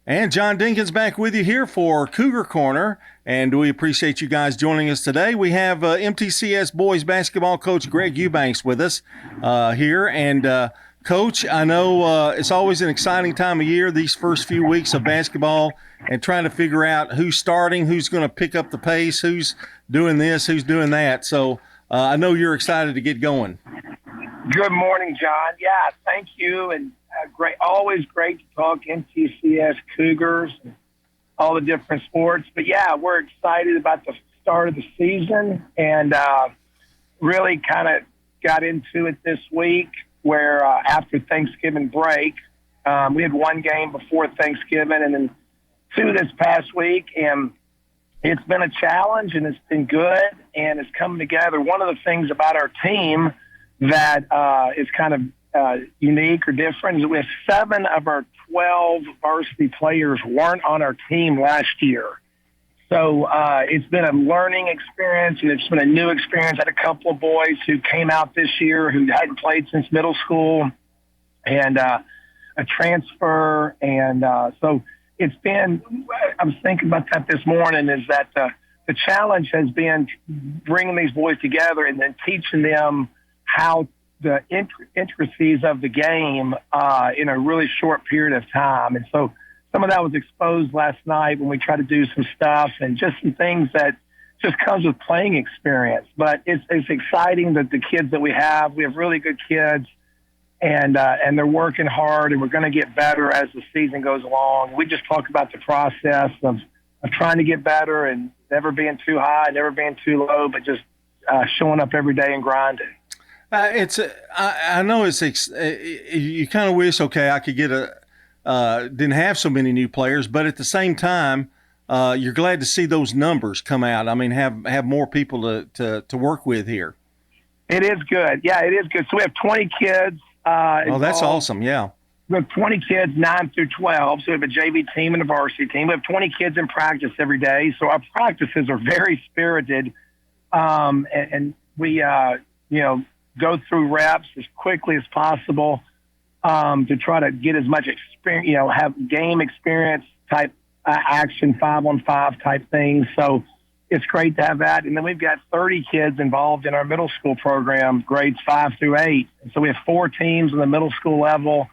And John Dinkins back with you here for Cougar Corner, and we appreciate you guys joining us today. We have MTCS boys basketball coach Greg Eubanks with us here. And, Coach, I know it's always an exciting time of year, these first few weeks of basketball, and trying to figure out who's starting, who's going to pick up the pace, who's doing this, who's doing that. So I know you're excited to get going. Good morning, John. Yeah, thank you. And great, always great to talk MTCS Cougars and all the different sports. But yeah, we're excited about the start of the season, and really kind of got into it this week where after Thanksgiving break, we had one game before Thanksgiving and then two this past week. And it's been a challenge, and it's been good, and it's coming together. One of the things about our team that is kind of unique or different is we have 7 of our 12 varsity players weren't on our team last year. So it's been a learning experience, and it's been a new experience. I had a couple of boys who came out this year who hadn't played since middle school, and a transfer. And so it's been – I was thinking about that this morning, is that the challenge has been bringing these boys together and then teaching them how the intricacies of the game in a really short period of time. And so some of that was exposed last night when we tried to do some stuff and just some things that just comes with playing experience. But it's exciting that the kids that we have really good kids, and they're working hard, and we're going to get better as the season goes along. We just talk about the process of trying to get better and never being too high, never being too low, but just showing up every day and grinding. I know you kind of wish, okay, I could get didn't have so many new players, but at the same time, you're glad to see those numbers come out. I mean, have more people to work with here. It is good. Yeah, it is good. So we have 20 kids. Oh, that's awesome. Yeah. We have 20 kids, 9 through 12. So we have a JV team and a varsity team. We have 20 kids in practice every day. So our practices are very spirited. And we, go through reps as quickly as possible to try to get as much experience, have game experience type action, 5-on-5 type things. So it's great to have that. And then we've got 30 kids involved in our middle school program, grades 5 through 8. And so we have 4 teams on the middle school level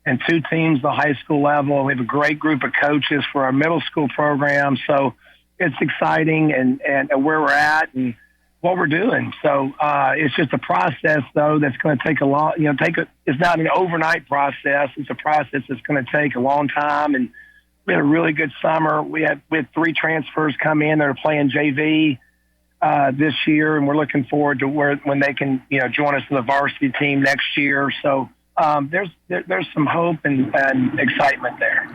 and 2 teams at the high school level. We have a great group of coaches for our middle school program. So it's exciting and where we're at and what we're doing. So it's just a process, though, that's going to take a long, it's not an overnight process. It's a process that's going to take a long time. And we had a really good summer. We had 3 transfers come in that are playing JV this year, and we're looking forward to when they can, join us in the varsity team next year. So there's some hope and excitement there.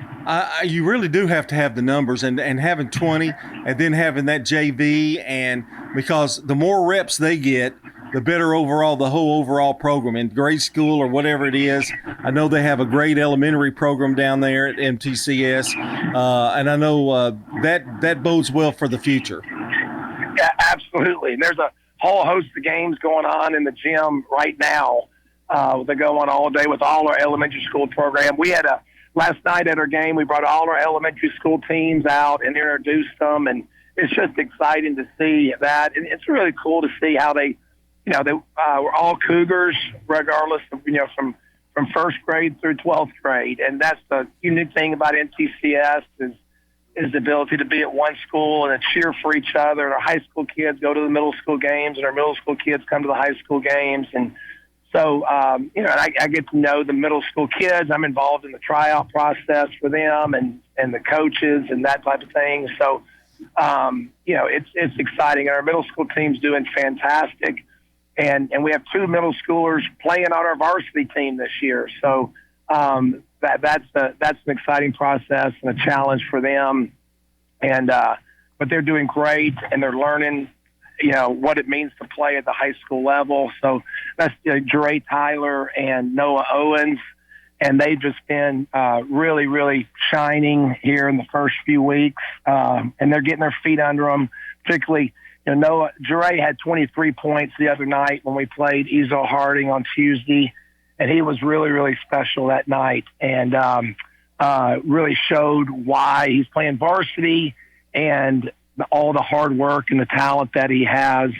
You really do have to have the numbers, and having 20 and then having that JV, and because the more reps they get, the better overall, the whole overall program in grade school or whatever it is. I know they have a great elementary program down there at MTCS, and I know that bodes well for the future. Yeah, absolutely. And there's a whole host of games going on in the gym right now. They go on all day with all our elementary school program. We had last night at our game, we brought all our elementary school teams out and introduced them, and it's just exciting to see that. And it's really cool to see how they were all Cougars, regardless of, from first grade through 12th grade. And that's the unique thing about MTCS is the ability to be at one school and cheer for each other. And our high school kids go to the middle school games, and our middle school kids come to the high school games. And so, I get to know the middle school kids. I'm involved in the tryout process for them and the coaches and that type of thing. So, it's exciting. And our middle school team's doing fantastic. And we have 2 middle schoolers playing on our varsity team this year. So that's an exciting process and a challenge for them. And but they're doing great, and they're learning, what it means to play at the high school level. So that's Dre Tyler and Noah Owens, and they've just been really, really shining here in the first few weeks. And they're getting their feet under them, particularly. Noah Dre had 23 points the other night when we played Ezo Harding on Tuesday, and he was really, really special that night. And really showed why he's playing varsity and all the hard work and the talent that he has.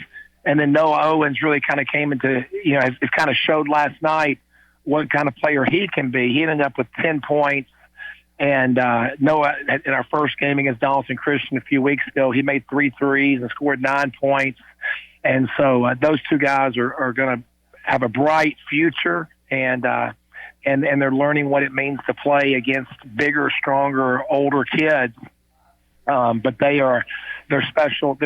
And then Noah Owens really kind of came into, it kind of showed last night what kind of player he can be. He ended up with 10 points. And Noah, in our first game against Donaldson Christian a few weeks ago, he made 3 threes and scored 9 points. And so those two guys are going to have a bright future, and they're learning what it means to play against bigger, stronger, older kids. But they're special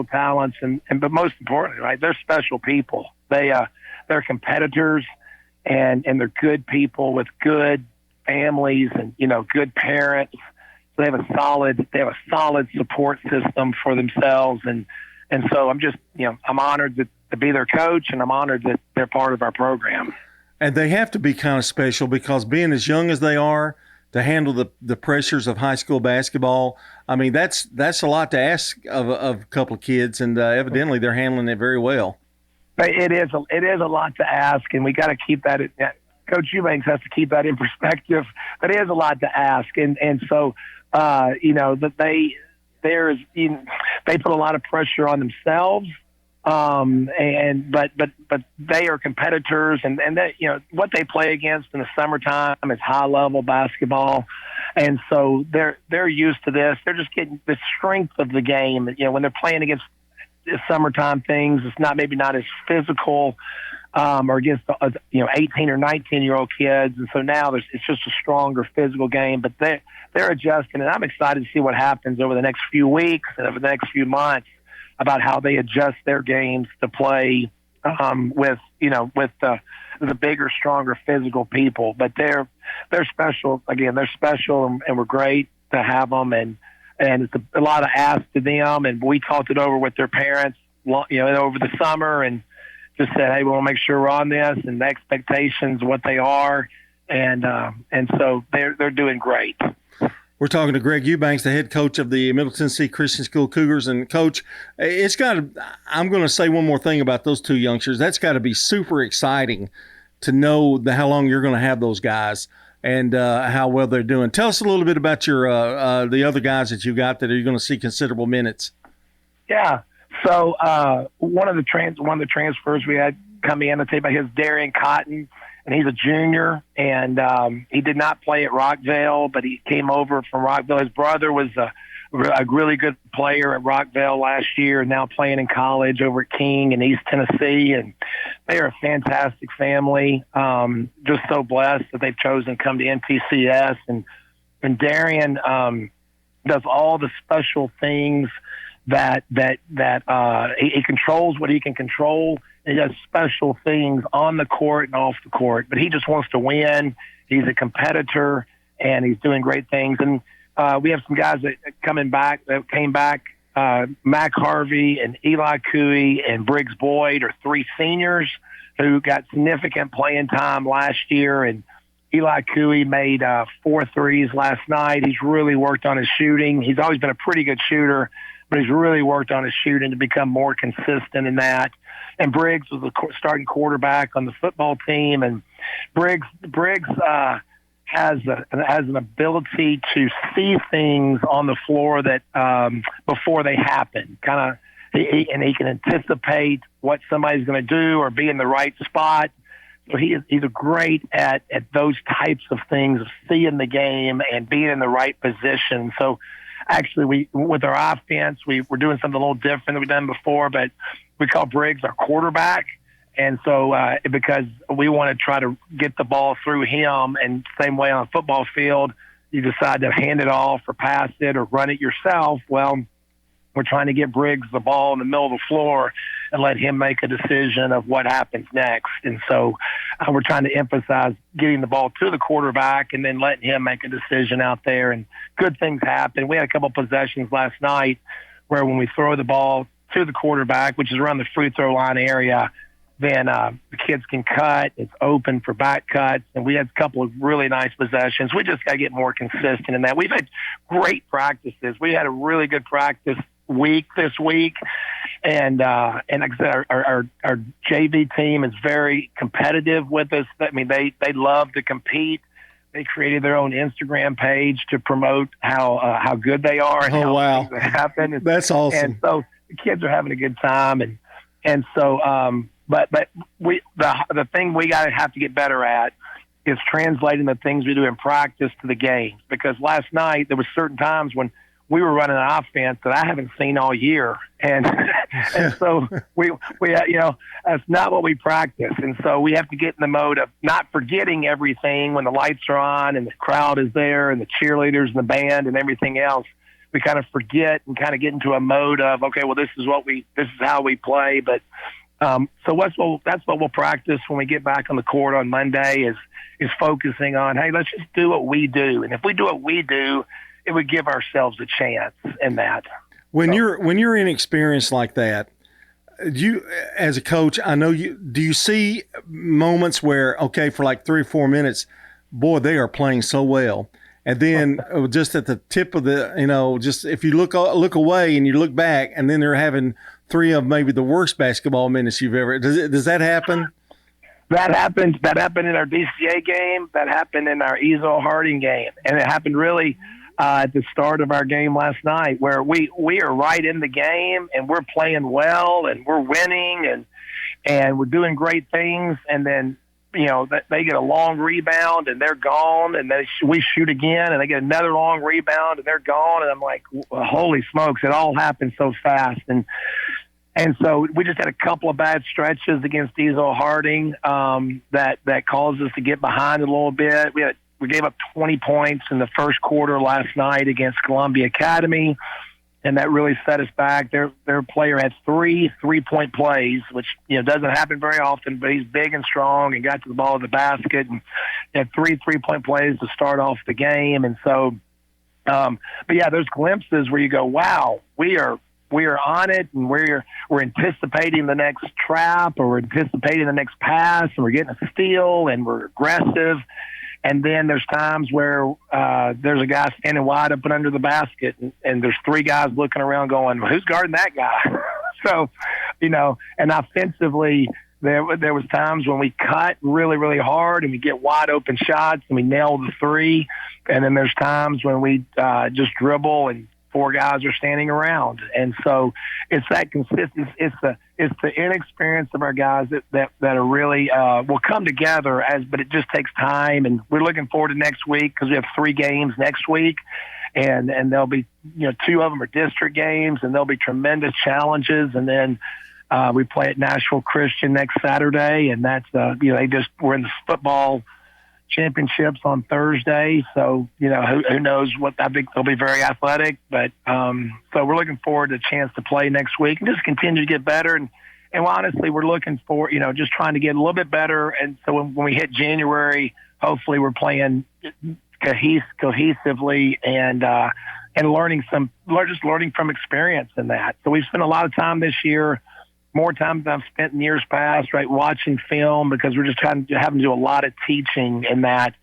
talents, but most importantly, right, they're special people. They're competitors, and they're good people with good families and good parents. So they have a solid support system for themselves, and so I'm just I'm honored to be their coach, and I'm honored that they're part of our program. And they have to be kind of special because being as young as they are, to handle the pressures of high school basketball, I mean that's a lot to ask of a couple of kids, and evidently they're handling it very well. It is a lot to ask, and we got to keep that. Coach Eubanks has to keep that in perspective. But it is a lot to ask, and so that they put a lot of pressure on themselves. But they are competitors, and that what they play against in the summertime is high level basketball, and so they're used to this. They're just getting the strength of the game. When they're playing against the summertime things, it's maybe not as physical, or against 18 or 19-year-old kids, and so now it's just a stronger physical game. But they're adjusting, and I'm excited to see what happens over the next few weeks and over the next few months about how they adjust their games to play with the bigger, stronger physical people. But they're special. Again, they're special, and we're great to have them. And it's a lot of ask to them. And we talked it over with their parents, over the summer, and just said, hey, we want to make sure we're on this, and the expectations, what they are, and so they're doing great. We're talking to Greg Eubanks, the head coach of the Middle Tennessee Christian School Cougars. And, Coach, I'm going to say one more thing about those two youngsters. That's got to be super exciting to know how long you're going to have those guys and how well they're doing. Tell us a little bit about your the other guys that you got that are going to see considerable minutes. Yeah. So one of the transfers we had come in, I'll tell you about his, Darian Cotton. And he's a junior, and he did not play at Rockville, but he came over from Rockville. His brother was a really good player at Rockville last year, and now playing in college over at King in East Tennessee. And they are a fantastic family. Just so blessed that they've chosen to come to MTCS. And Darian does all the special things that he controls what he can control. He does special things on the court and off the court, but he just wants to win. He's a competitor, and he's doing great things. And we have some guys that came back. Mac Harvey and Eli Cooey and Briggs Boyd are 3 seniors who got significant playing time last year. And Eli Cooey made 4 threes last night. He's really worked on his shooting. He's always been a pretty good shooter, but he's really worked on his shooting to become more consistent in that. And Briggs was the starting quarterback on the football team. And Briggs has an ability to see things on the floor that before they happen. And he can anticipate what somebody's going to do or be in the right spot. So he's great at those types of things, of seeing the game and being in the right position. So actually, with our offense, we're doing something a little different than we've done before, but we call Briggs our quarterback. And so because we want to try to get the ball through him, and same way on a football field, you decide to hand it off or pass it or run it yourself. Well, we're trying to get Briggs the ball in the middle of the floor and let him make a decision of what happens next. And so we're trying to emphasize getting the ball to the quarterback and then letting him make a decision out there. And good things happen. We had a couple possessions last night where when we throw the ball to the quarterback, which is around the free throw line area, then the kids can cut. It's open for back cuts. And we had a couple of really nice possessions. We just got to get more consistent in that. We've had great practices. We had a really good practice week this week. And like I said, our JV team is very competitive with us. I mean, they love to compete. They created their own Instagram page to promote how good they are and Oh, how wow. things happen. That's awesome. And so the kids are having a good time, and so but the thing we have to get better at is translating the things we do in practice to the games. Because last night there was certain times when we were running an offense that I haven't seen all year, and so we that's not what we practice, and so we have to get in the mode of not forgetting everything when the lights are on and the crowd is there and the cheerleaders and the band and everything else. We kind of forget and kind of get into a mode of, okay, well, this is how we play. But so that's what we'll practice when we get back on the court on Monday is focusing on, hey, let's just do what we do, and if we do what we do, it would give ourselves a chance in that. When you're inexperienced like that, you as a coach, I know do you see moments where, okay, for like 3 or 4 minutes, boy, they are playing so well. And then just at the tip of the, just if you look away and you look back, and then they're having 3 of maybe the worst basketball minutes you've ever. Does that happen? That happened in our DCA game. That happened in our Ezel Harding game, and it happened really at the start of our game last night, where we are right in the game and we're playing well and we're winning and we're doing great things, and then they get a long rebound and they're gone, and then we shoot again and they get another long rebound and they're gone, and I'm like, holy smokes, it all happened so fast. And so we just had a couple of bad stretches against Ezel Harding that caused us to get behind a little bit. We gave up 20 points in the first quarter last night against Columbia Academy, and that really set us back. Their player had 3 3-point plays, which doesn't happen very often, but he's big and strong and got to the ball of the basket and had 3 3-point plays to start off the game. And so, but yeah, there's glimpses where you go, wow, we are on it, and we're anticipating the next trap, or we're anticipating the next pass, and we're getting a steal, and we're aggressive. And then there's times where there's a guy standing wide open under the basket, and there's 3 guys looking around going, who's guarding that guy? So, and offensively, there was times when we cut really, really hard and we get wide open shots and we nail the 3. And then there's times when we just dribble and 4 guys are standing around. And so it's that consistency. It's the inexperience of our guys that are really will come together but it just takes time. And we're looking forward to next week because we have 3 games next week, and there'll be 2 of them are district games, and there'll be tremendous challenges. And then we play at Nashville Christian next Saturday, and that's we're in the football championships on Thursday, so who knows what. I think they'll be very athletic, but so we're looking forward to a chance to play next week and just continue to get better. And honestly, we're looking for just trying to get a little bit better. And so when we hit January, hopefully we're playing cohesively and learning from experience in that. So we've spent a lot of time this year, more time than I've spent in years past, right, watching film, because we're just having to do a lot of teaching in that,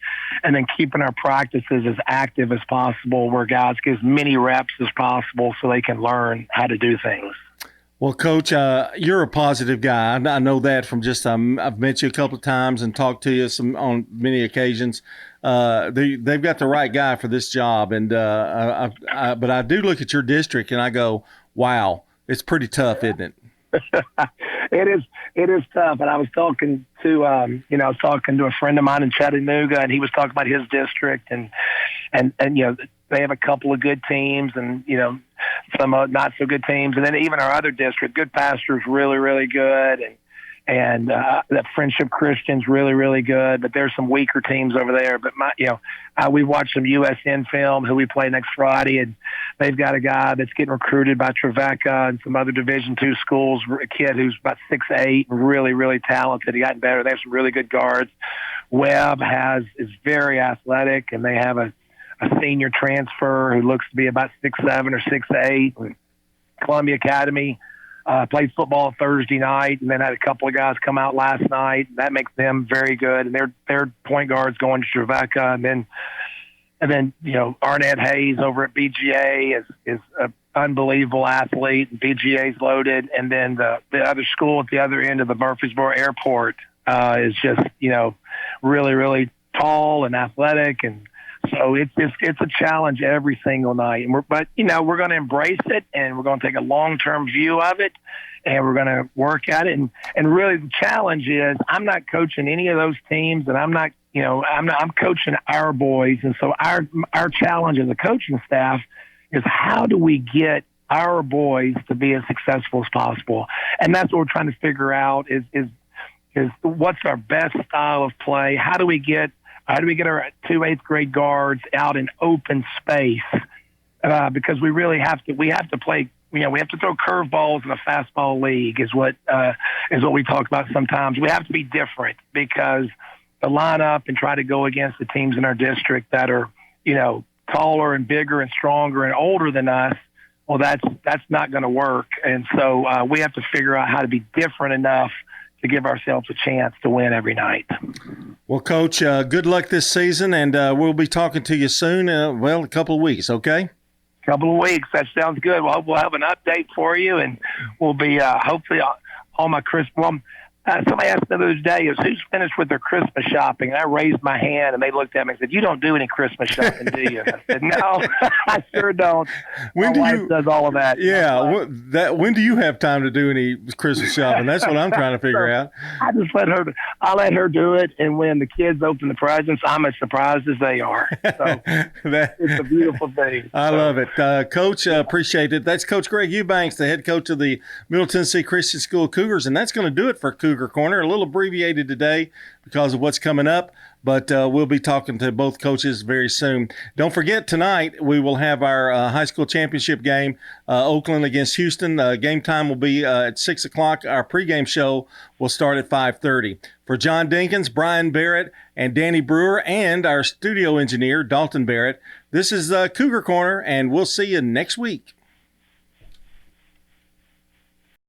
and then keeping our practices as active as possible, where guys get as many reps as possible so they can learn how to do things. Well, Coach, you're a positive guy. I know that from just I've met you a couple of times and talked to you on many occasions. They've got the right guy for this job, and but I do look at your district and I go, wow, it's pretty tough, isn't it? It is tough. And I was talking to a friend of mine in Chattanooga, and he was talking about his district, and they have a couple of good teams, and some not so good teams, and then even our other district, Good Pasture's really, really good, and that Friendship Christian's really, really good, but there's some weaker teams over there. But we watched some USN film, who we play next Friday, and they've got a guy that's getting recruited by Trevecca and some other Division II schools, a kid who's about 6'8", and really, really talented. He gotten better. They have some really good guards. Webb is very athletic, and they have a senior transfer who looks to be about 6'7" or 6'8". Columbia Academy played football Thursday night, and then had a couple of guys come out last night. That makes them very good, and their point guard's going to Trevecca, and then Arnett Hayes over at BGA is an unbelievable athlete, and BGA's loaded, and then the other school at the other end of the Murfreesboro Airport is just really, really tall and athletic, and so it's a challenge every single night. And we're going to embrace it, and we're going to take a long-term view of it, and we're going to work at it. And really, the challenge is I'm not coaching any of those teams, and I'm coaching our boys. And so our challenge as a coaching staff is how do we get our boys to be as successful as possible? And that's what we're trying to figure out is what's our best style of play? How do we get our 2 eighth grade guards out in open space? Because we really have to play. We have to throw curveballs in a fastball league is what we talk about sometimes. We have to be different because to line up and try to go against the teams in our district that are, taller and bigger and stronger and older than us, well, that's not going to work. And so we have to figure out how to be different enough to give ourselves a chance to win every night. Well, Coach, good luck this season, and we'll be talking to you soon. A couple of weeks, okay? Couple of weeks. That sounds good. Well, we'll have an update for you, and we'll be hopefully all my Christmas. Well, somebody asked the other day, who's finished with their Christmas shopping? And I raised my hand, and they looked at me and said, "You don't do any Christmas shopping, do you?" I said, "No, I sure don't." My wife does all of that. Yeah. When do you have time to do any Christmas shopping? That's what I'm trying to figure out. I just let her do it, and when the kids open the presents, I'm as surprised as they are. So it's a beautiful thing. I love it. Coach, appreciate it. That's Coach Greg Eubanks, the head coach of the Middle Tennessee Christian School Cougars, and that's going to do it for Cougar Corner. A little abbreviated today because of what's coming up, but we'll be talking to both coaches very soon. Don't forget, tonight we will have our high school championship game, Oakland against Houston. Game time will be at 6 o'clock. Our pregame show will start at 5:30. For John Dinkins, Brian Barrett, and Danny Brewer, and our studio engineer, Dalton Barrett, this is Cougar Corner, and we'll see you next week.